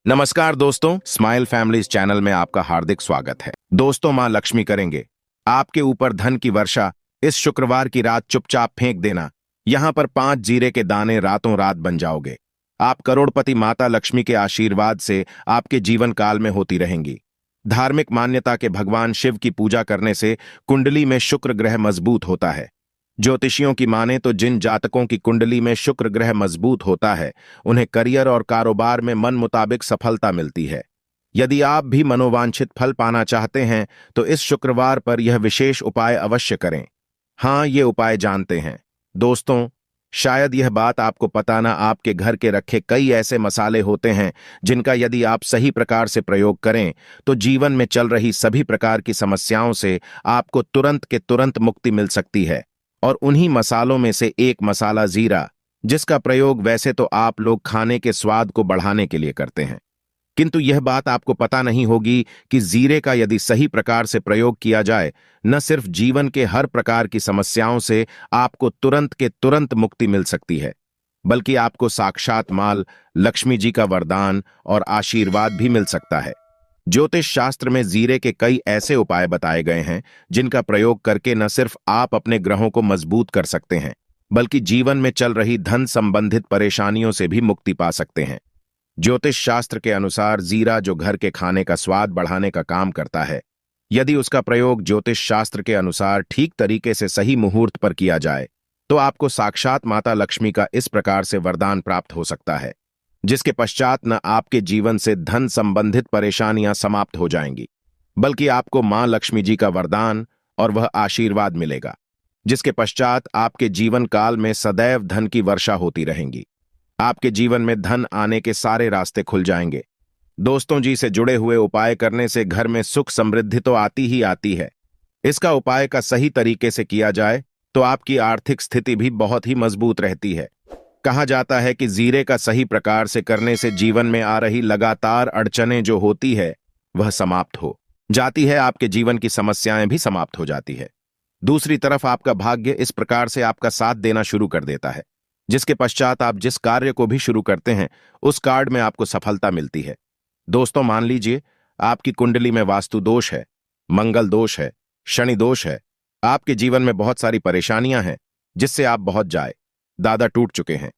नमस्कार दोस्तों, smile families channel में आपका हार्दिक स्वागत है। दोस्तों, मां लक्ष्मी करेंगे आपके ऊपर धन की वर्षा। इस शुक्रवार की रात चुपचाप फेंक देना। यहां पर 5 जीरे के दाने रातों रात बन जाओगे। आप करोड़पति माता लक्ष्मी के आशीर्वाद से आपके जीवन काल में होती रहेंगी। धार्मिक मान्यता के भगवान शिव की पूजा करने से कुंडली में शुक्र ग्रह मजबूत होता है। ज्योतिषियों की माने तो जिन जातकों की कुंडली में शुक्र ग्रह मजबूत होता है, उन्हें करियर और कारोबार में मन मुताबिक सफलता मिलती है। यदि आप भी मनोवांछित फल पाना चाहते हैं तो इस शुक्रवार पर यह विशेष उपाय अवश्य करें। हाँ, ये उपाय जानते हैं दोस्तों। शायद यह बात आपको पता ना, आपके घर के रखे कई ऐसे मसाले होते हैं जिनका यदि आप सही प्रकार से प्रयोग करें तो जीवन में चल रही सभी प्रकार की समस्याओं से आपको तुरंत के तुरंत मुक्ति मिल सकती है। और उन्हीं मसालों में से एक मसाला जीरा, जिसका प्रयोग वैसे तो आप लोग खाने के स्वाद को बढ़ाने के लिए करते हैं, किंतु यह बात आपको पता नहीं होगी कि जीरे का यदि सही प्रकार से प्रयोग किया जाए, न सिर्फ जीवन के हर प्रकार की समस्याओं से आपको तुरंत के तुरंत मुक्ति मिल सकती है, बल्कि आपको साक्षात माल लक्ष्मी जी का वरदान और आशीर्वाद भी मिल सकता है। ज्योतिष शास्त्र में जीरे के कई ऐसे उपाय बताए गए हैं जिनका प्रयोग करके न सिर्फ आप अपने ग्रहों को मजबूत कर सकते हैं, बल्कि जीवन में चल रही धन संबंधित परेशानियों से भी मुक्ति पा सकते हैं। ज्योतिष शास्त्र के अनुसार जीरा, जो घर के खाने का स्वाद बढ़ाने का काम करता है, यदि उसका प्रयोग ज्योतिष शास्त्र के अनुसार ठीक तरीके से सही मुहूर्त पर किया जाए तो आपको साक्षात माता लक्ष्मी का इस प्रकार से वरदान प्राप्त हो सकता है, जिसके पश्चात न आपके जीवन से धन संबंधित परेशानियां समाप्त हो जाएंगी, बल्कि आपको मां लक्ष्मी जी का वरदान और वह आशीर्वाद मिलेगा, जिसके पश्चात आपके जीवन काल में सदैव धन की वर्षा होती रहेंगी। आपके जीवन में धन आने के सारे रास्ते खुल जाएंगे। दोस्तों जी, से जुड़े हुए उपाय करने से घर में सुख समृद्धि तो आती ही आती है। इसका उपाय का सही तरीके से किया जाए तो आपकी आर्थिक स्थिति भी बहुत ही मजबूत रहती है। कहा जाता है कि जीरे का सही प्रकार से करने से जीवन में आ रही लगातार अड़चनें जो होती है वह समाप्त हो जाती है, आपके जीवन की समस्याएं भी समाप्त हो जाती है। दूसरी तरफ आपका भाग्य इस प्रकार से आपका साथ देना शुरू कर देता है, जिसके पश्चात आप जिस कार्य को भी शुरू करते हैं उस कार्य में आपको सफलता मिलती है। दोस्तों, मान लीजिए आपकी कुंडली में वास्तु दोष है, मंगल दोष है, शनि दोष है, आपके जीवन में बहुत सारी परेशानियां हैं जिससे आप बहुत दादा टूट चुके हैं।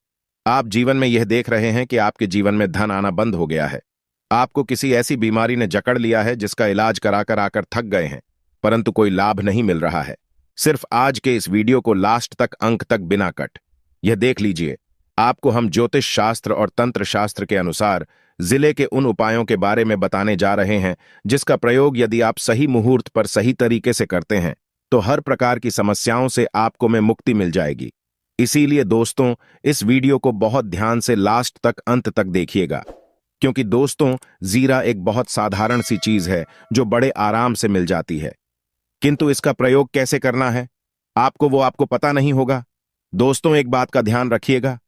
आप जीवन में यह देख रहे हैं कि आपके जीवन में धन आना बंद हो गया है। आपको किसी ऐसी बीमारी ने जकड़ लिया है जिसका इलाज कराकर आकर थक गए हैं, परंतु कोई लाभ नहीं मिल रहा है। सिर्फ आज के इस वीडियो को लास्ट तक, अंक तक बिना कट यह देख लीजिए। आपको हम ज्योतिष शास्त्र और तंत्र शास्त्र के अनुसार जिले के उन उपायों के बारे में बताने जा रहे हैं जिसका प्रयोग यदि आप सही मुहूर्त पर सही तरीके से करते हैं तो हर प्रकार की समस्याओं से आपको में मुक्ति मिल जाएगी। इसीलिए दोस्तों, इस वीडियो को बहुत ध्यान से लास्ट तक, अंत तक देखिएगा, क्योंकि दोस्तों, जीरा एक बहुत साधारण सी चीज है जो बड़े आराम से मिल जाती है, किंतु इसका प्रयोग कैसे करना है आपको पता नहीं होगा। दोस्तों, एक बात का ध्यान रखिएगा,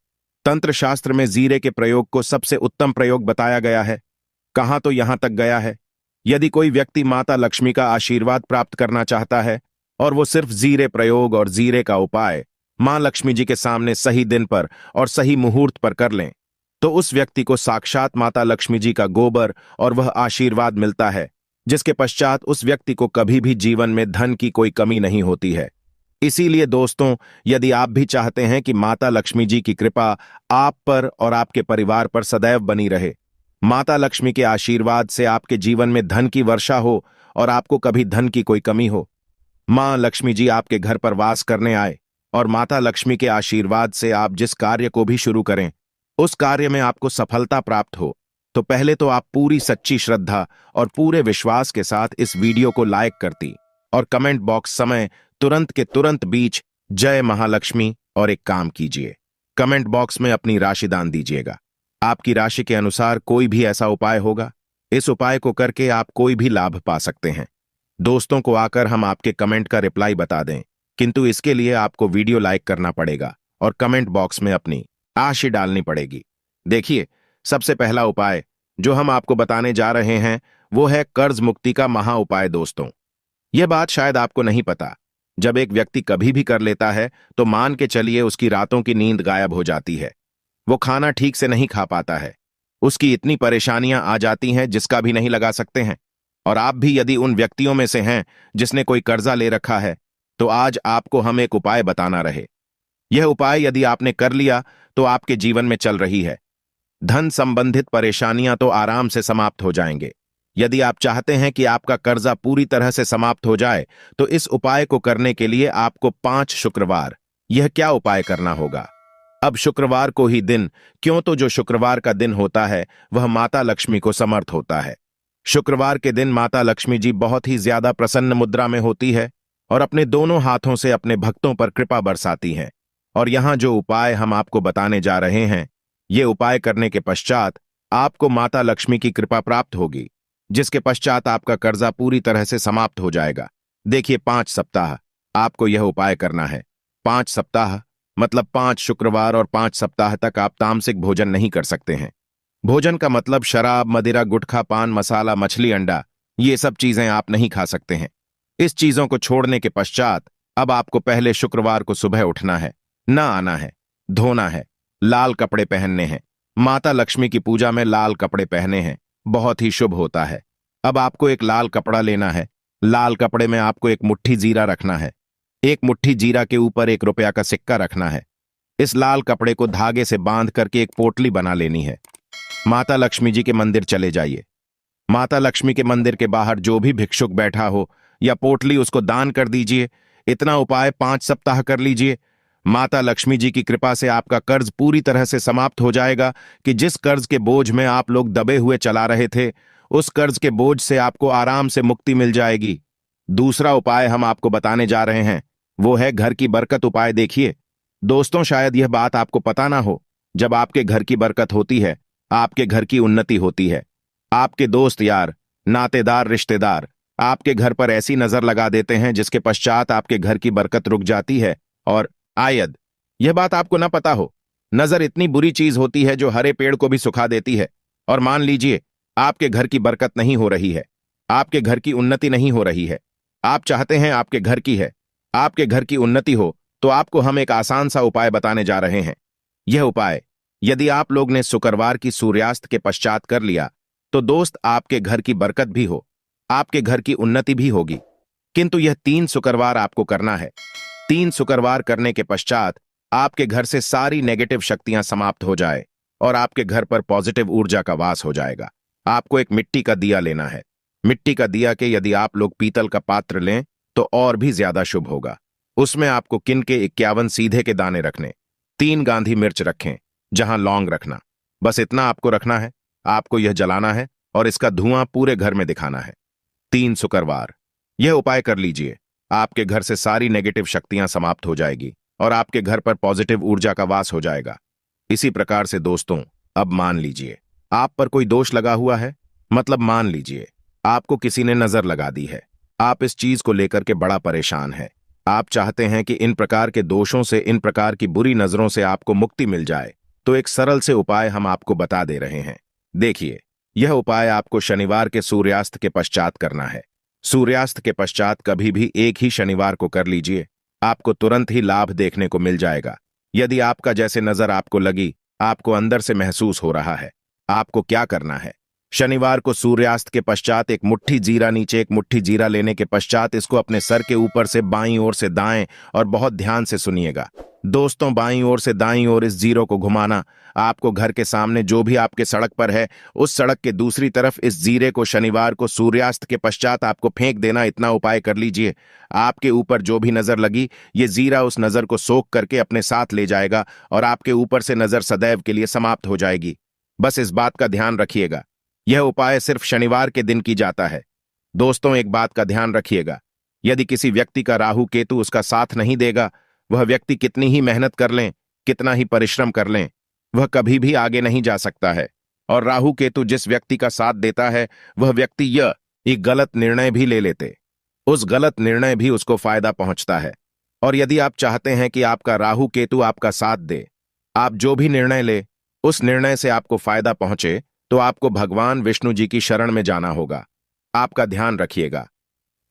तंत्र शास्त्र में जीरे के प्रयोग को सबसे उत्तम प्रयोग बताया गया है। कहां तो यहां तक गया है, यदि कोई व्यक्ति माता लक्ष्मी का आशीर्वाद प्राप्त करना चाहता है और वो सिर्फ जीरे प्रयोग और जीरे का उपाय मां लक्ष्मी जी के सामने सही दिन पर और सही मुहूर्त पर कर लें, तो उस व्यक्ति को साक्षात माता लक्ष्मी जी का गोबर और वह आशीर्वाद मिलता है, जिसके पश्चात उस व्यक्ति को कभी भी जीवन में धन की कोई कमी नहीं होती है। इसीलिए दोस्तों, यदि आप भी चाहते हैं कि माता लक्ष्मी जी की कृपा आप पर और आपके परिवार पर सदैव बनी रहे, माता लक्ष्मी के आशीर्वाद से आपके जीवन में धन की वर्षा हो और आपको कभी धन की कोई कमी हो, मां लक्ष्मी जी आपके घर पर वास करने आए और माता लक्ष्मी के आशीर्वाद से आप जिस कार्य को भी शुरू करें उस कार्य में आपको सफलता प्राप्त हो, तो पहले तो आप पूरी सच्ची श्रद्धा और पूरे विश्वास के साथ इस वीडियो को लाइक करती और कमेंट बॉक्स समय तुरंत के तुरंत बीच जय महालक्ष्मी और एक काम कीजिए, कमेंट बॉक्स में अपनी राशि दान दीजिएगा। आपकी राशि के अनुसार कोई भी ऐसा उपाय होगा, इस उपाय को करके आप कोई भी लाभ पा सकते हैं। दोस्तों को आकर हम आपके कमेंट का रिप्लाई बता दें, किंतु इसके लिए आपको वीडियो लाइक करना पड़ेगा और कमेंट बॉक्स में अपनी राशि डालनी पड़ेगी। देखिए, सबसे पहला उपाय जो हम आपको बताने जा रहे हैं वो है कर्ज मुक्ति का महा उपाय। दोस्तों, यह बात शायद आपको नहीं पता, जब एक व्यक्ति कभी भी कर लेता है तो मान के चलिए उसकी रातों की नींद गायब हो जाती है, वो खाना ठीक से नहीं खा पाता है, उसकी इतनी परेशानियां आ जाती हैं जिसका भी नहीं लगा सकते हैं। और आप भी यदि उन व्यक्तियों में से हैं जिसने कोई कर्जा ले रखा है, तो आज आपको हम एक उपाय बताना रहे। यह उपाय यदि आपने कर लिया तो आपके जीवन में चल रही है धन संबंधित परेशानियां तो आराम से समाप्त हो जाएंगे। यदि आप चाहते हैं कि आपका कर्जा पूरी तरह से समाप्त हो जाए, तो इस उपाय को करने के लिए आपको 5 शुक्रवार यह क्या उपाय करना होगा। अब शुक्रवार को ही दिन, क्यों तो जो शुक्रवार का दिन होता है वह माता लक्ष्मी को समर्थ होता है। शुक्रवार के दिन माता लक्ष्मी जी बहुत ही ज्यादा प्रसन्न मुद्रा में होती है और अपने दोनों हाथों से अपने भक्तों पर कृपा बरसाती हैं। और यहां जो उपाय हम आपको बताने जा रहे हैं, ये उपाय करने के पश्चात आपको माता लक्ष्मी की कृपा प्राप्त होगी, जिसके पश्चात आपका कर्जा पूरी तरह से समाप्त हो जाएगा। देखिए, 5 सप्ताह आपको यह उपाय करना है। 5 सप्ताह मतलब 5 शुक्रवार और 5 सप्ताह तक आप तामसिक भोजन नहीं कर सकते हैं। भोजन का मतलब शराब, मदिरा, गुटखा, पान मसाला, मछली, अंडा, ये सब चीजें आप नहीं खा सकते हैं। इस चीजों को छोड़ने के पश्चात अब आपको पहले शुक्रवार को सुबह उठना है, ना आना है, धोना है, लाल कपड़े पहनने हैं। माता लक्ष्मी की पूजा में लाल कपड़े पहने हैं, बहुत ही शुभ होता है। अब आपको एक लाल कपड़ा लेना है। लाल कपड़े में आपको एक मुट्ठी जीरा रखना है। एक मुट्ठी जीरा के ऊपर 1 रुपया का सिक्का रखना है। इस लाल कपड़े को धागे से बांध करके एक पोटली बना लेनी है। माता लक्ष्मी जी के मंदिर चले जाइए। माता लक्ष्मी के मंदिर के बाहर जो भी भिक्षुक बैठा हो या पोटली, उसको दान कर दीजिए। इतना उपाय 5 सप्ताह कर लीजिए। माता लक्ष्मी जी की कृपा से आपका कर्ज पूरी तरह से समाप्त हो जाएगा कि जिस कर्ज के बोझ में आप लोग दबे हुए चला रहे थे, उस कर्ज के बोझ से आपको आराम से मुक्ति मिल जाएगी। दूसरा उपाय हम आपको बताने जा रहे हैं, वो है घर की बरकत उपाय। देखिए दोस्तों, शायद यह बात आपको पता ना हो, जब आपके घर की बरकत होती है, आपके घर की उन्नति होती है। आपके दोस्त यार, नातेदार, रिश्तेदार आपके घर पर ऐसी नजर लगा देते हैं जिसके पश्चात आपके घर की बरकत रुक जाती है। और आयद यह बात आपको ना पता हो, नजर इतनी बुरी चीज होती है जो हरे पेड़ को भी सुखा देती है। और मान लीजिए आपके घर की बरकत नहीं हो रही है, आपके घर की उन्नति नहीं हो रही है। आप चाहते हैं आपके घर की है, आपके घर की उन्नति हो, तो आपको हम एक आसान सा उपाय बताने जा रहे हैं। यह उपाय यदि आप लोग ने शुक्रवार की सूर्यास्त के पश्चात कर लिया, तो दोस्त आपके घर की बरकत भी हो, आपके घर की उन्नति भी होगी। किंतु यह 3 शुक्रवार आपको करना है। 3 शुक्रवार करने के पश्चात आपके घर से सारी नेगेटिव शक्तियां समाप्त हो जाए और आपके घर पर पॉजिटिव ऊर्जा का वास हो जाएगा। आपको एक मिट्टी का दिया लेना है। मिट्टी का दिया के यदि आप लोग पीतल का पात्र लें तो और भी ज्यादा शुभ होगा। उसमें आपको किन के 51 सीधे के दाने रखने, 3 गांधी मिर्च रखें, जहां लौंग रखना। बस इतना आपको रखना है। आपको यह जलाना है और इसका धुआं पूरे घर में दिखाना है। 3 शुक्रवार यह उपाय कर लीजिए। आपके घर से सारी नेगेटिव शक्तियां समाप्त हो जाएगी और आपके घर पर पॉजिटिव ऊर्जा का वास हो जाएगा। इसी प्रकार से दोस्तों, अब मान लीजिए आप पर कोई दोष लगा हुआ है, मतलब मान लीजिए आपको किसी ने नजर लगा दी है। आप इस चीज को लेकर के बड़ा परेशान है। आप चाहते हैं कि इन प्रकार के दोषों से, इन प्रकार की बुरी नजरों से आपको मुक्ति मिल जाए। तो एक सरल से उपाय हम आपको बता दे रहे हैं। देखिए, यह उपाय आपको शनिवार के सूर्यास्त के पश्चात करना है। सूर्यास्त के पश्चात कभी भी एक ही शनिवार को कर लीजिए, आपको तुरंत ही लाभ देखने को मिल जाएगा। यदि आपका जैसे नजर आपको लगी, आपको अंदर से महसूस हो रहा है, आपको क्या करना है? शनिवार को सूर्यास्त के पश्चात एक मुट्ठी जीरा, नीचे एक मुट्ठी जीरा लेने के पश्चात इसको अपने सर के ऊपर से बाईं ओर से दाएं, और बहुत ध्यान से सुनिएगा दोस्तों, बाईं ओर से दाईं ओर इस जीरो को घुमाना। आपको घर के सामने जो भी आपके सड़क पर है, उस सड़क के दूसरी तरफ इस जीरे को शनिवार को सूर्यास्त के पश्चात आपको फेंक देना। इतना उपाय कर लीजिए। आपके ऊपर जो भी नजर लगी, ये जीरा उस नजर को सोख करके अपने साथ ले जाएगा और आपके ऊपर से नजर सदैव के लिए समाप्त हो जाएगी। बस इस बात का ध्यान रखिएगा, यह उपाय सिर्फ शनिवार के दिन की जाता है। दोस्तों, एक बात का ध्यान रखिएगा, यदि किसी व्यक्ति का राहु केतु उसका साथ नहीं देगा, वह व्यक्ति कितनी ही मेहनत कर लें, कितना ही परिश्रम कर लें, वह कभी भी आगे नहीं जा सकता है। और राहु केतु जिस व्यक्ति का साथ देता है, वह व्यक्ति यह एक गलत निर्णय भी ले लेते, उस गलत निर्णय भी उसको फायदा पहुंचता है। और यदि आप चाहते हैं कि आपका राहु केतु आपका साथ दे, आप जो भी निर्णय ले उस निर्णय से आपको फायदा पहुंचे, तो आपको भगवान विष्णु जी की शरण में जाना होगा। आपका ध्यान रखिएगा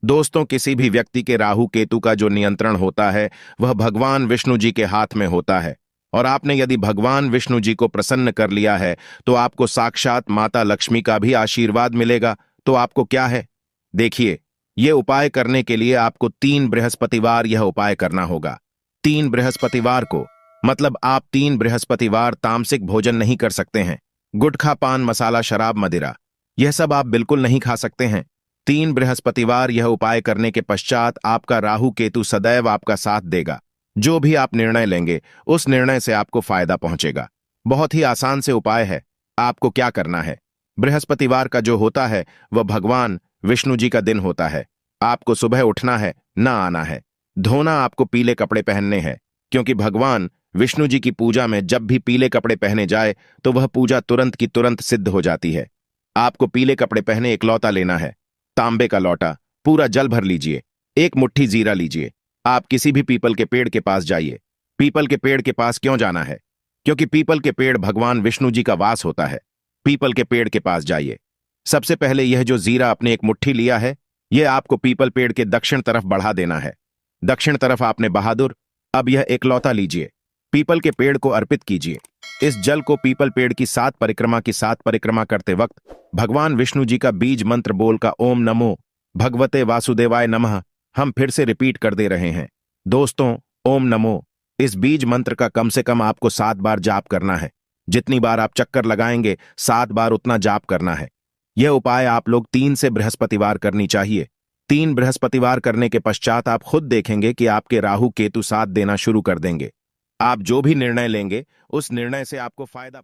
दोस्तों, किसी भी व्यक्ति के राहु केतु का जो नियंत्रण होता है, वह भगवान विष्णु जी के हाथ में होता है। और आपने यदि भगवान विष्णु जी को प्रसन्न कर लिया है तो आपको साक्षात माता लक्ष्मी का भी आशीर्वाद मिलेगा। तो आपको क्या है, देखिए, ये उपाय करने के लिए आपको 3 बृहस्पतिवार यह उपाय करना होगा। 3 बृहस्पतिवार को, मतलब आप 3 बृहस्पतिवार तामसिक भोजन नहीं कर सकते हैं। गुटखा, पान मसाला, शराब, मदिरा, यह सब आप बिल्कुल नहीं खा सकते हैं। 3 बृहस्पतिवार यह उपाय करने के पश्चात आपका राहु केतु सदैव आपका साथ देगा। जो भी आप निर्णय लेंगे उस निर्णय से आपको फायदा पहुंचेगा। बहुत ही आसान से उपाय है। आपको क्या करना है, बृहस्पतिवार का जो होता है वह भगवान विष्णु जी का दिन होता है। आपको सुबह उठना है, ना आना है। धोना, आपको पीले कपड़े पहनने हैं, क्योंकि भगवान विष्णु जी की पूजा में जब भी पीले कपड़े पहने जाए तो वह पूजा तुरंत की तुरंत सिद्ध हो जाती है। आपको पीले कपड़े पहने एक लौटा लेना है, तांबे का लौटा, पूरा जल भर लीजिए। एक मुट्ठी जीरा लीजिए। आप किसी भी पीपल के पेड़ के पास जाइए। पीपल के पेड़ के पास क्यों जाना है, क्योंकि पीपल के पेड़ भगवान विष्णु जी का वास होता है। पीपल के पेड़ के पास जाइए। सबसे पहले यह जो जीरा आपने एक मुट्ठी लिया है, यह आपको पीपल पेड़ के दक्षिण तरफ बढ़ा देना है। दक्षिण तरफ आपने बहादुर, अब यह एक लौटा लीजिए, पीपल के पेड़ को अर्पित कीजिए। इस जल को पीपल पेड़ की 7 परिक्रमा की 7 परिक्रमा करते वक्त भगवान विष्णु जी का बीज मंत्र बोल का ओम नमो भगवते वासुदेवाय नमः हम फिर से रिपीट कर दे रहे हैं। दोस्तों, ओम नमो, इस बीज मंत्र का कम से कम आपको 7 बार जाप करना है। जितनी बार आप चक्कर लगाएंगे 7 बार उतना जाप करना है। यह उपाय आप लोग 3 से बृहस्पतिवार करनी चाहिए। 3 बृहस्पतिवार करने के पश्चात आप खुद देखेंगे कि आपके राहु केतु साथ देना शुरू कर देंगे। आप जो भी निर्णय लेंगे उस निर्णय से आपको फायदा